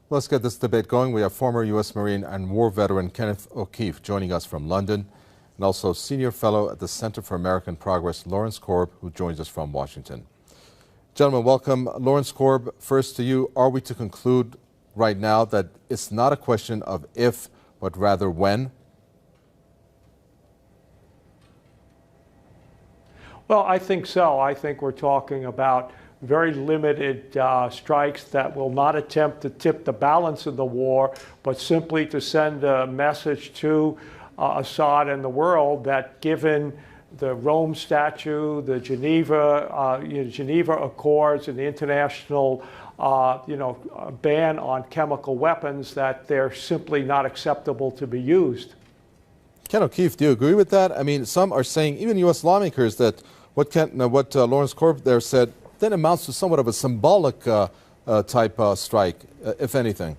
Let's get this debate going. We have former U.S. Marine and war veteran Kenneth O'Keefe joining us from London, and also senior fellow at the Center for American Progress, Lawrence Korb, who joins us from Washington. Gentlemen, welcome. Lawrence Korb, first to you. Are we to conclude right now that it's not a question of if, but rather when? Well, I think so. I think we're talking about very limited strikes that will not attempt to tip the balance of the war, but simply to send a message to Assad and the world that given the Rome Statute, the Geneva Accords, and the international ban on chemical weapons, that they're simply not acceptable to be used. Ken O'Keefe, do you agree with that? I mean, some are saying, even U.S. lawmakers, that what Lawrence Korb there said then amounts to somewhat of a symbolic type strike, if anything.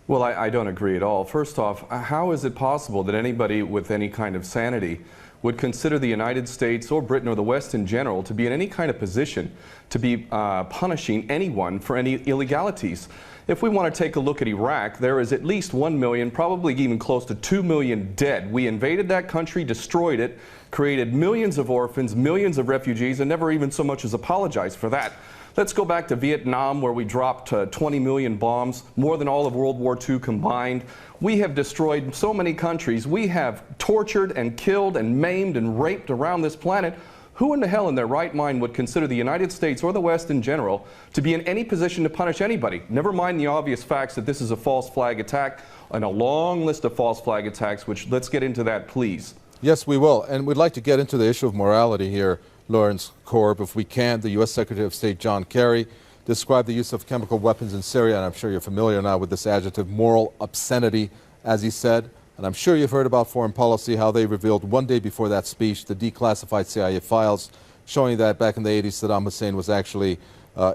Well, I don't agree at all. First off, how is it possible that anybody with any kind of sanity would consider the United States or Britain or the West in general to be in any kind of position to be punishing anyone for any illegalities? If we want to take a look at Iraq, there is at least 1 million, probably even close to 2 million dead. We invaded that country, destroyed it, created millions of orphans, millions of refugees, and never even so much as apologized for that. Let's go back to Vietnam, where we dropped 20 million bombs, more than all of World War II combined. We have destroyed so many countries. We have tortured and killed and maimed and raped around this planet. Who in the hell in their right mind would consider the United States or the West in general to be in any position to punish anybody? Never mind the obvious facts that this is a false flag attack and a long list of false flag attacks, which let's get into that, please. Yes, we will. And we'd like to get into the issue of morality here, Lawrence Korb. If we can, the U.S. Secretary of State John Kerry described the use of chemical weapons in Syria, and I'm sure you're familiar now with this adjective, moral obscenity, as he said. And I'm sure you've heard about foreign policy, how they revealed one day before that speech the declassified CIA files showing that back in the 80s Saddam Hussein was actually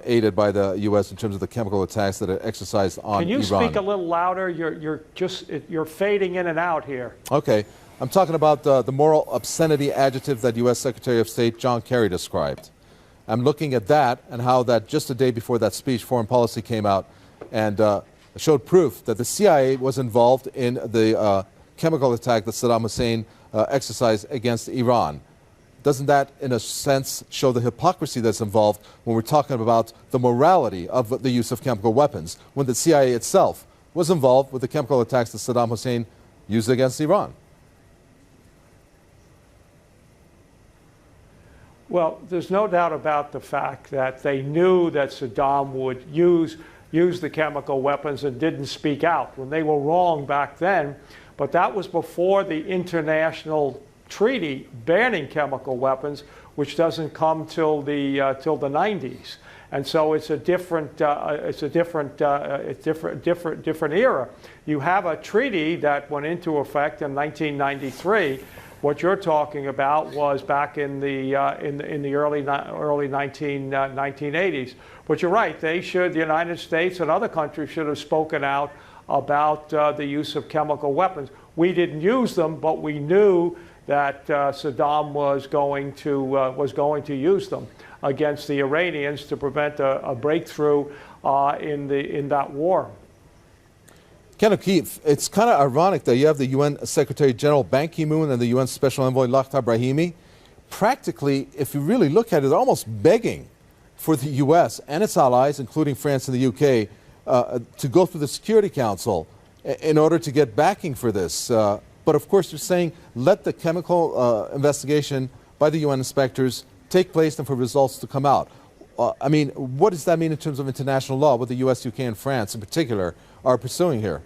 aided by the U.S. in terms of the chemical attacks that it exercised on Iran. Can you speak a little louder? You're fading in and out here. Okay. I'm talking about the moral obscenity adjective that U.S. Secretary of State John Kerry described. I'm looking at that and how that just a day before that speech, foreign policy came out and showed proof that the CIA was involved in the chemical attack that Saddam Hussein exercised against Iran. Doesn't that, in a sense, show the hypocrisy that's involved when we're talking about the morality of the use of chemical weapons, when the CIA itself was involved with the chemical attacks that Saddam Hussein used against Iran? Well, there's no doubt about the fact that they knew that Saddam would use the chemical weapons and didn't speak out when they were wrong back then. But that was before the international treaty banning chemical weapons, which doesn't come till the 90s. And so it's a different era. You have a treaty that went into effect in 1993. What you're talking about was back in the early 1980s. But you're right. The United States and other countries should have spoken out about the use of chemical weapons. We didn't use them, but we knew that Saddam was going to use them against the Iranians to prevent a breakthrough in that war. Ken O'Keefe, it's kind of ironic that you have the UN Secretary General Ban Ki-moon and the UN Special Envoy Lakhdar Brahimi. Practically, if you really look at it, they're almost begging for the U.S. and its allies, including France and the U.K., to go through the Security Council in order to get backing for this. But of course, you're saying let the chemical investigation by the UN inspectors take place and for results to come out. I mean, what does that mean in terms of international law, what the U.S., UK, and France in particular are pursuing here?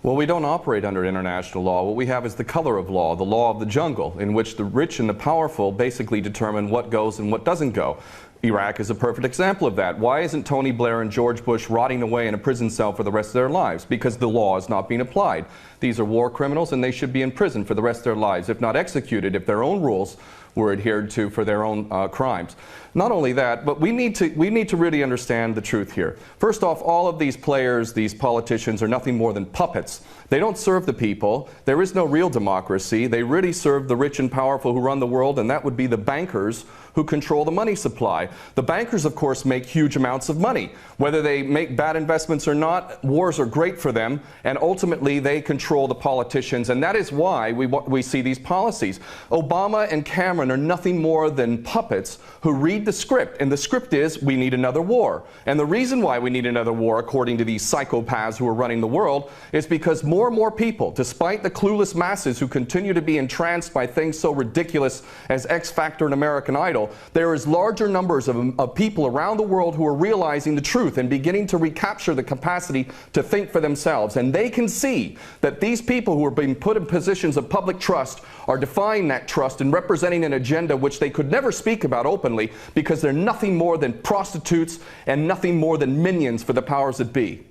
Well, we don't operate under international law. What we have is the color of law, the law of the jungle, in which the rich and the powerful basically determine what goes and what doesn't go. Iraq is a perfect example of that. Why isn't Tony Blair and George Bush rotting away in a prison cell for the rest of their lives? Because the law is not being applied. These are war criminals and they should be in prison for the rest of their lives, if not executed, if their own rules were adhered to for their own crimes. Not only that, but we need to really understand the truth here. First off, all of these players, these politicians, are nothing more than puppets. They don't serve the people. There is no real democracy. They really serve the rich and powerful who run the world, and that would be the bankers who control the money supply. The bankers, of course, make huge amounts of money. Whether they make bad investments or not, wars are great for them, and ultimately they control the politicians, and that is why we see these policies. Obama and Cameron are nothing more than puppets who read the script, and the script is, we need another war. And the reason why we need another war, according to these psychopaths who are running the world, is because more and more people, despite the clueless masses who continue to be entranced by things so ridiculous as X Factor and American Idol, there is larger numbers of people around the world who are realizing the truth and beginning to recapture the capacity to think for themselves. And they can see that these people who are being put in positions of public trust are defying that trust and representing an agenda which they could never speak about openly, because they're nothing more than prostitutes and nothing more than minions for the powers that be.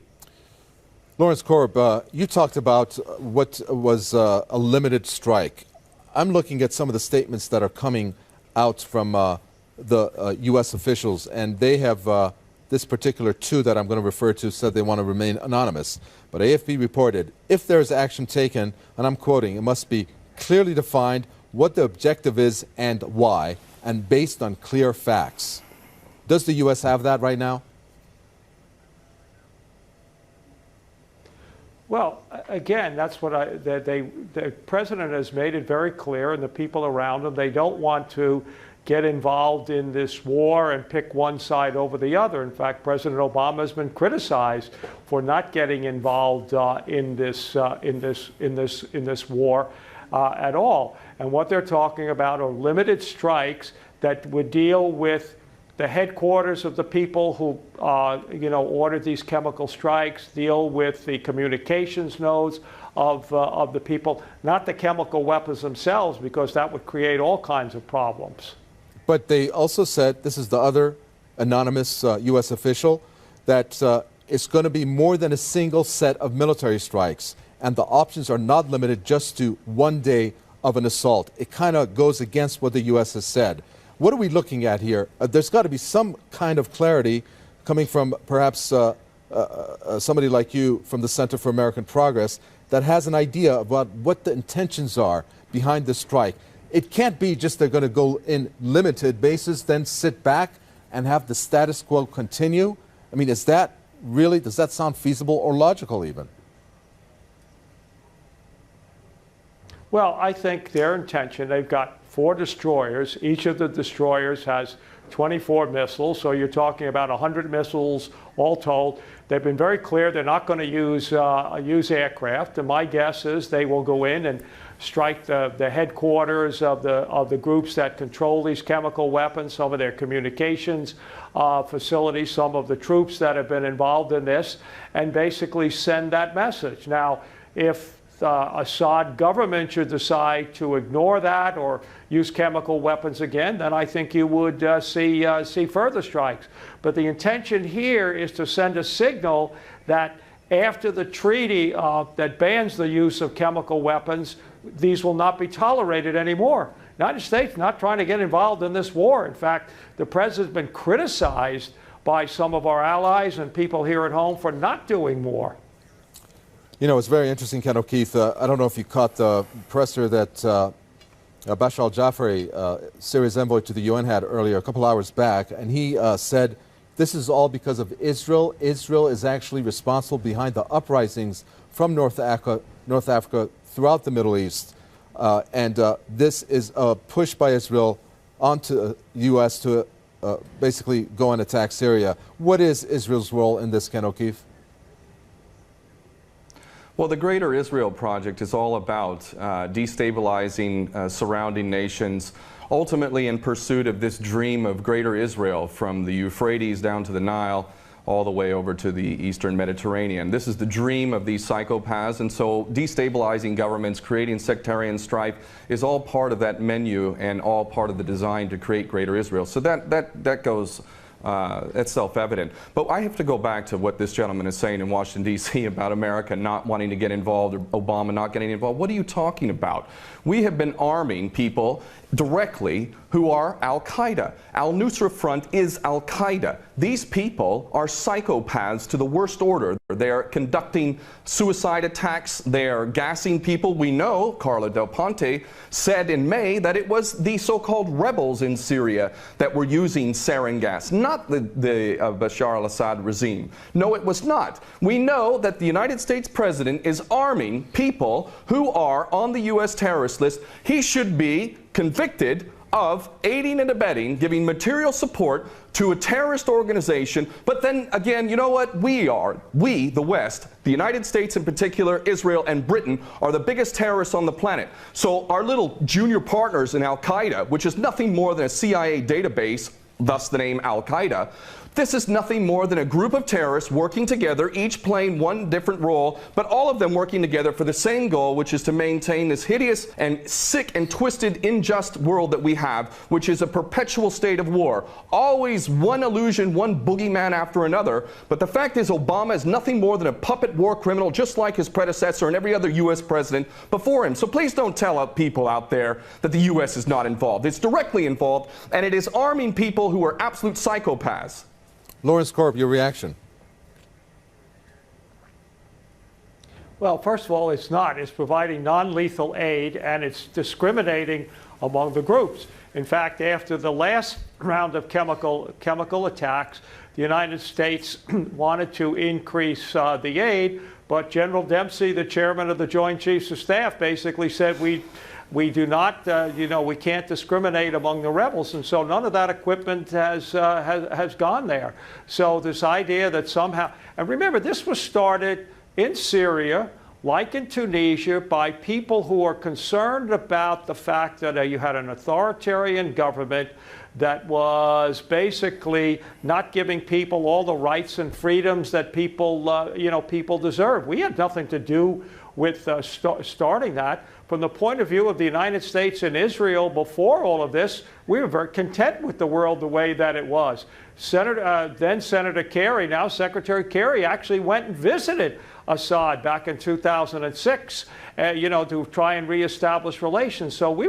Lawrence Korb, you talked about what was a limited strike. I'm looking at some of the statements that are coming out from the U.S. officials, and they have this particular two that I'm going to refer to said they want to remain anonymous. But AFP reported, if there is action taken, and I'm quoting, it must be clearly defined what the objective is and why, and based on clear facts. Does the U.S. have that right now? Well, again, that's what the president has made it very clear, and the people around him, they don't want to get involved in this war and pick one side over the other. In fact, President Obama has been criticized for not getting involved in this war at all. And what they're talking about are limited strikes that would deal with the headquarters of the people who, ordered these chemical strikes, deal with the communications nodes of the people, not the chemical weapons themselves, because that would create all kinds of problems. But they also said, this is the other anonymous U.S. official, that it's going to be more than a single set of military strikes, and the options are not limited just to one day of an assault. It kind of goes against what the U.S. has said. What are we looking at here? There's got to be some kind of clarity coming from perhaps somebody like you from the Center for American Progress that has an idea about what the intentions are behind the strike. It can't be just they're going to go in limited basis, then sit back and have the status quo continue. I mean, is that really, does that sound feasible or logical even? Well, I think their intention, they've got 4 destroyers. Each of the destroyers has 24 missiles, so you're talking about 100 missiles all told. They've been very clear they're not going to use aircraft, and my guess is they will go in and strike the headquarters of the groups that control these chemical weapons, some of their communications facilities, some of the troops that have been involved in this, and basically send that message. Now, if Assad government should decide to ignore that or use chemical weapons again, then I think you would see further strikes. But the intention here is to send a signal that after the treaty that bans the use of chemical weapons, these will not be tolerated anymore. The United States not trying to get involved in this war. In fact, the president's been criticized by some of our allies and people here at home for not doing more. You know, it's very interesting, Ken O'Keefe. I don't know if you caught the presser that Bashar al-Jafari, Syria's envoy to the UN, had earlier, a couple hours back, and he said this is all because of Israel. Israel is actually responsible behind the uprisings from North Africa throughout the Middle East. And this is a push by Israel onto the U.S. to basically go and attack Syria. What is Israel's role in this, Ken O'Keefe? Well, the Greater Israel Project is all about destabilizing surrounding nations, ultimately in pursuit of this dream of Greater Israel from the Euphrates down to the Nile, all the way over to the Eastern Mediterranean. This is the dream of these psychopaths, and so destabilizing governments, creating sectarian strife is all part of that menu and all part of the design to create Greater Israel. So that goes that's self-evident. But I have to go back to what this gentleman is saying in Washington, D.C. about America not wanting to get involved or Obama not getting involved. What are you talking about? We have been arming people directly who are Al-Qaeda. Al-Nusra Front is Al-Qaeda. These people are psychopaths to the worst order. They're conducting suicide attacks. They're gassing people. We know, Carla Del Ponte said in May, that it was the so-called rebels in Syria that were using sarin gas, not the Bashar al-Assad regime. No, it was not. We know that the United States president is arming people who are on the U.S. terrorist list. He should be convicted of aiding and abetting, giving material support to a terrorist organization. But then again, you know what? We, the West, the United States in particular, Israel and Britain, are the biggest terrorists on the planet. So our little junior partners in Al-Qaeda, which is nothing more than a CIA database, thus the name Al-Qaeda, this is nothing more than a group of terrorists working together, each playing one different role, but all of them working together for the same goal, which is to maintain this hideous and sick and twisted, unjust world that we have, which is a perpetual state of war. Always one illusion, one boogeyman after another. But the fact is, Obama is nothing more than a puppet war criminal, just like his predecessor and every other U.S. president before him. So please don't tell people out there that the U.S. is not involved. It's directly involved, and it is arming people who are absolute psychopaths. Lawrence Korb, your reaction? Well, first of all, it's not. It's providing non-lethal aid, and it's discriminating among the groups. In fact, after the last round of chemical attacks, the United States wanted to increase the aid, but General Dempsey, the chairman of the Joint Chiefs of Staff, basically said we do not, we can't discriminate among the rebels, and so none of that equipment has gone there. So this idea that somehow, and remember, this was started in Syria, like in Tunisia, by people who are concerned about the fact that you had an authoritarian government that was basically not giving people all the rights and freedoms that people deserve. We had nothing to do with starting that. From the point of view of the United States and Israel before all of this, we were very content with the world the way that it was. Then Senator Kerry, now Secretary Kerry, actually went and visited Assad back in 2006, to try and reestablish relations. So we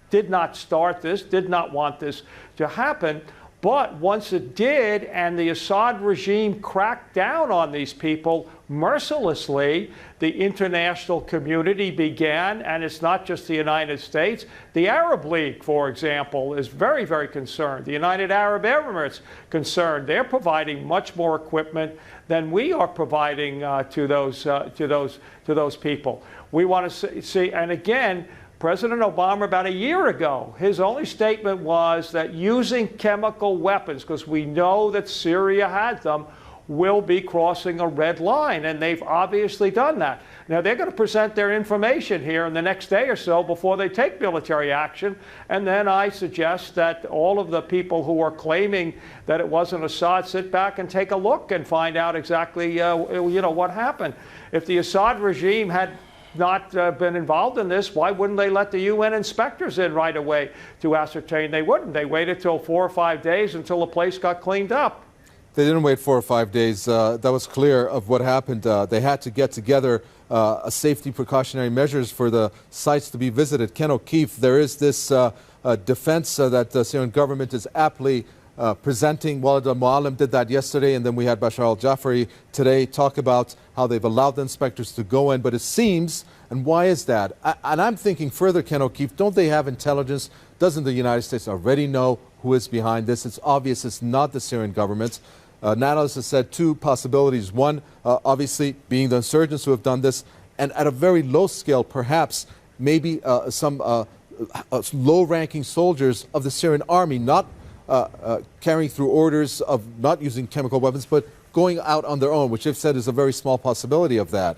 did not start this, did not want this to happen. But once it did, and the Assad regime cracked down on these people mercilessly, the international community began, and it's not just the United States. The Arab League, for example, is very, very concerned. The United Arab Emirates concerned. They're providing much more equipment than we are providing to those people. We want to see, and again, President Obama, about a year ago, his only statement was that using chemical weapons, because we know that Syria had them, will be crossing a red line, and they've obviously done that. Now, they're going to present their information here in the next day or so before they take military action, and then I suggest that all of the people who are claiming that it wasn't Assad sit back and take a look and find out exactly what happened. If the Assad regime had not been involved in this, why wouldn't they let the UN inspectors in right away to ascertain? They wouldn't. They waited till 4 or 5 days until the place got cleaned up. They didn't wait 4 or 5 days. That was clear of what happened. They had to get together a safety precautionary measures for the sites to be visited. Ken O'Keefe, there is this defense that the Syrian government is aptly presenting. Walid al-Muallim did that yesterday, and then we had Bashar al-Jafari today talk about how they've allowed the inspectors to go in. But it seems, and why is that? And I'm thinking further, Ken O'Keefe, don't they have intelligence? Doesn't the United States already know who is behind this? It's obvious it's not the Syrian government. Analysts have said two possibilities. One, obviously, being the insurgents who have done this, and at a very low scale, perhaps, maybe some low-ranking soldiers of the Syrian army, not carrying through orders of not using chemical weapons, but going out on their own, which they've said is a very small possibility of that.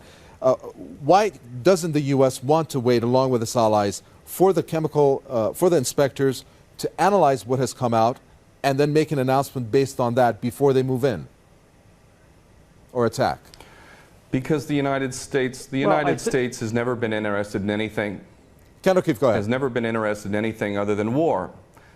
Why doesn't the U.S. want to wait, along with its allies, for the inspectors to analyze what has come out and then make an announcement based on that before they move in or attack? Because the United States has never been interested in anything. Ken O'Keefe, go ahead. Has never been interested in anything other than war.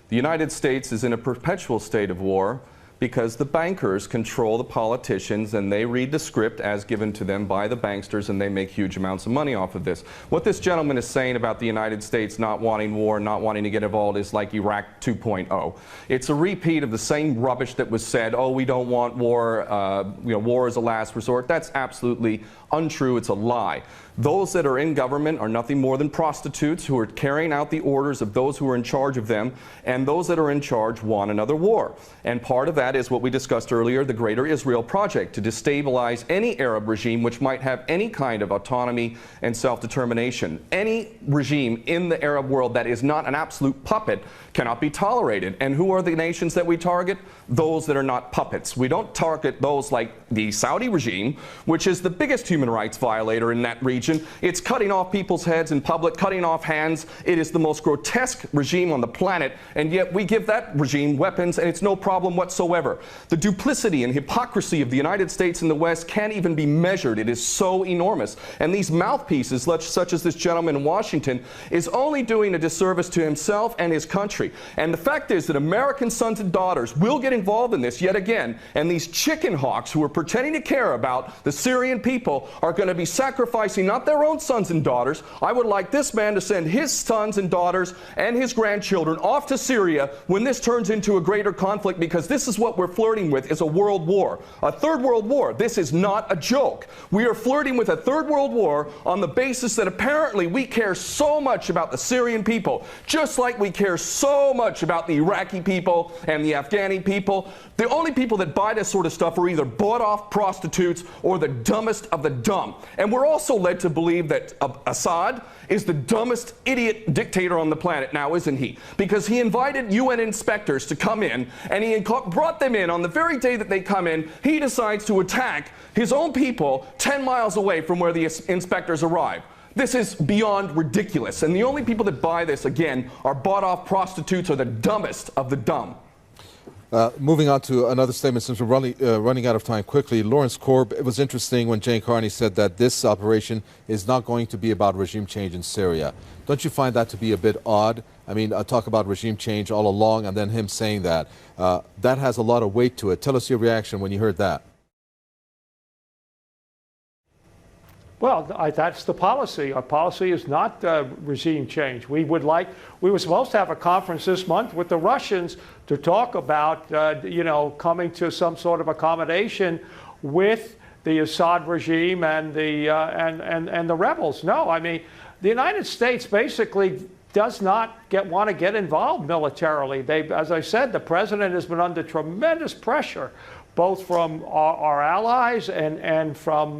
The United States is in a perpetual state of war. because the bankers control the politicians and they read the script as given to them by the banksters, and they make huge amounts of money off of this. What this gentleman is saying about the United States not wanting war, not wanting to get involved is like Iraq 2.0. It's a repeat of the same rubbish that was said, oh, we don't want war, war is a last resort. That's absolutely untrue. It's a lie. Those that are in government are nothing more than prostitutes who are carrying out the orders of those who are in charge of them, and those that are in charge want another war. And part of that is what we discussed earlier, the Greater Israel Project, to destabilize any Arab regime which might have any kind of autonomy and self-determination. Any regime in the Arab world that is not an absolute puppet cannot be tolerated. And who are the nations that we target? Those that are not puppets. We don't target those like the Saudi regime, which is the biggest human rights violator in that region. It's cutting off people's heads in public, cutting off hands. It is the most grotesque regime on the planet, and yet we give that regime weapons and it's no problem whatsoever. The duplicity and hypocrisy of the United States and the West can't even be measured. It is so enormous. And these mouthpieces, such as this gentleman in Washington, is only doing a disservice to himself and his country. And the fact is that American sons and daughters will get involved in this yet again, and these chicken hawks who are pretending to care about the Syrian people are going to be sacrificing not their own sons and daughters. I would like this man to send his sons and daughters and his grandchildren off to Syria when this turns into a greater conflict, because this is what we're flirting with, is a world war. A third world war. This is not a joke. We are flirting with a third world war on the basis that apparently we care so much about the Syrian people, just like we care so much about the Iraqi people and the Afghani people. The only people that buy this sort of stuff are either bought-off prostitutes or the dumbest of the dumb. And we're also led to believe that Assad is the dumbest idiot dictator on the planet now, isn't he? Because he invited UN inspectors to come in, and he brought them in on the very day that they come in. He decides to attack his own people 10 miles away from where the inspectors arrive. This is beyond ridiculous, and the only people that buy this, again, are bought-off prostitutes or the dumbest of the dumb. Moving on to another statement, since we're running out of time quickly. Lawrence Korb, it was interesting when Jane Carney said that this operation is not going to be about regime change in Syria. Don't you find that to be a bit odd? I mean, talk about regime change all along, and then him saying that. That has a lot of weight to it. Tell us your reaction when you heard that. Well, that's the policy. Our policy is not regime change. We were supposed to have a conference this month with the Russians to talk about, coming to some sort of accommodation with the Assad regime and the rebels. No, I mean, the United States basically does not want to get involved militarily. As I said, the president has been under tremendous pressure, both from our allies and from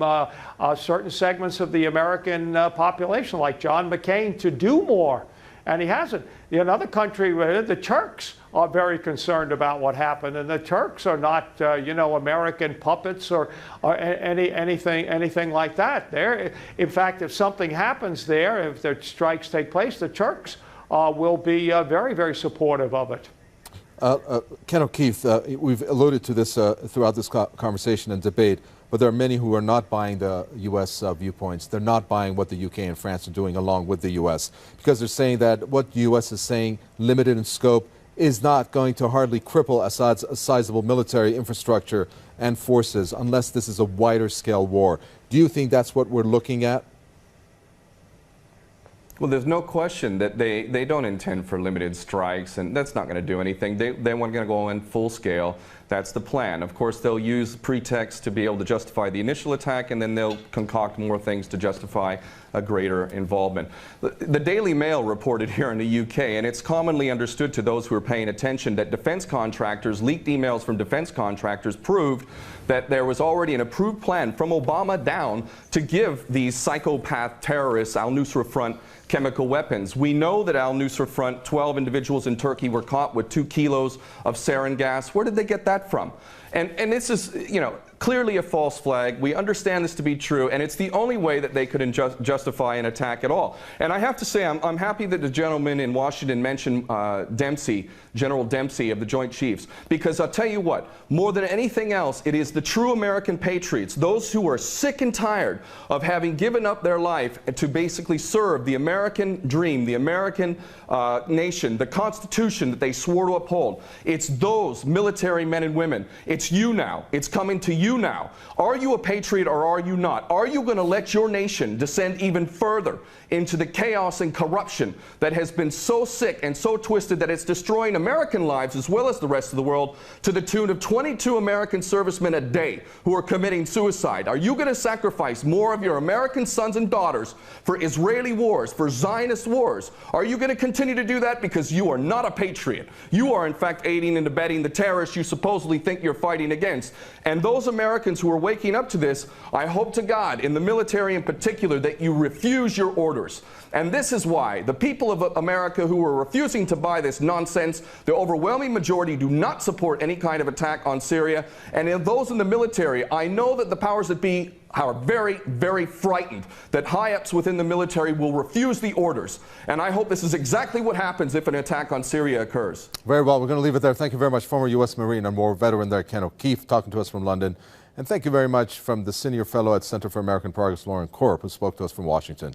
certain segments of the American population, like John McCain, to do more. And he hasn't. In another country, the Turks are very concerned about what happened, and the Turks are not, American puppets or anything like that. In fact, if something happens there, if the strikes take place, the Turks will be very, very supportive of it. Ken O'Keefe, we've alluded to this throughout this conversation and debate, but there are many who are not buying the U.S. Viewpoints. They're not buying what the U.K. and France are doing along with the U.S. because they're saying that what the U.S. is saying, limited in scope, is not going to hardly cripple Assad's sizable military infrastructure and forces unless this is a wider scale war. Do you think that's what we're looking at? Well, there's no question that they don't intend for limited strikes, and that's not going to do anything. They want to go in full scale. That's the plan. Of course, they'll use pretext to be able to justify the initial attack, and then they'll concoct more things to justify a greater involvement. The Daily Mail reported here in the UK, and it's commonly understood to those who are paying attention, that defense contractors, leaked emails from defense contractors proved that there was already an approved plan from Obama down to give these psychopath terrorists, al-Nusra Front, chemical weapons. We know that al-Nusra Front, 12 individuals in Turkey were caught with 2 kilos of sarin gas. Where did they get that from? And this is, you know, clearly a false flag. We understand this to be true, and it's the only way that they could justify an attack at all. And I have to say, I'm happy that the gentleman in Washington mentioned Dempsey, General Dempsey of the Joint Chiefs, because I'll tell you what, more than anything else, it is the true American patriots, those who are sick and tired of having given up their life to basically serve the American dream, the American nation, the Constitution that they swore to uphold. It's those military men and women. It's you now. It's coming to you now. Are you a patriot or are you not? Are you going to let your nation descend even further into the chaos and corruption that has been so sick and so twisted that it's destroying American lives as well as the rest of the world, to the tune of 22 American servicemen a day who are committing suicide? Are you going to sacrifice more of your American sons and daughters for Israeli wars, for Zionist wars? Are you going to continue to do that because you are not a patriot? You are in fact aiding and abetting the terrorists you supposedly think you're fighting against. And those Americans who are waking up to this, I hope to God, in the military in particular, that you refuse your orders. And this is why the people of America who are refusing to buy this nonsense, the overwhelming majority do not support any kind of attack on Syria. And in those in the military, I know that the powers that be are very, very frightened that high-ups within the military will refuse the orders. And I hope this is exactly what happens if an attack on Syria occurs. Very well. We're going to leave it there. Thank you very much, former U.S. Marine and War veteran there, Ken O'Keefe, talking to us from London. And thank you very much from the Senior Fellow at Center for American Progress, Lauren Korb, who spoke to us from Washington.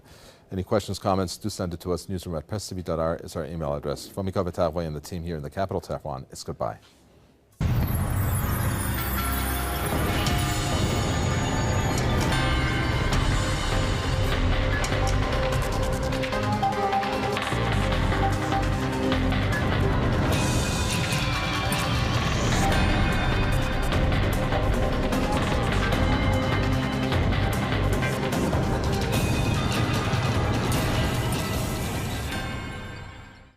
Any questions, comments, do send it to us. Newsroom@presstv.r is our email address. From Mika and the team here in the capital, Tehran, it's goodbye.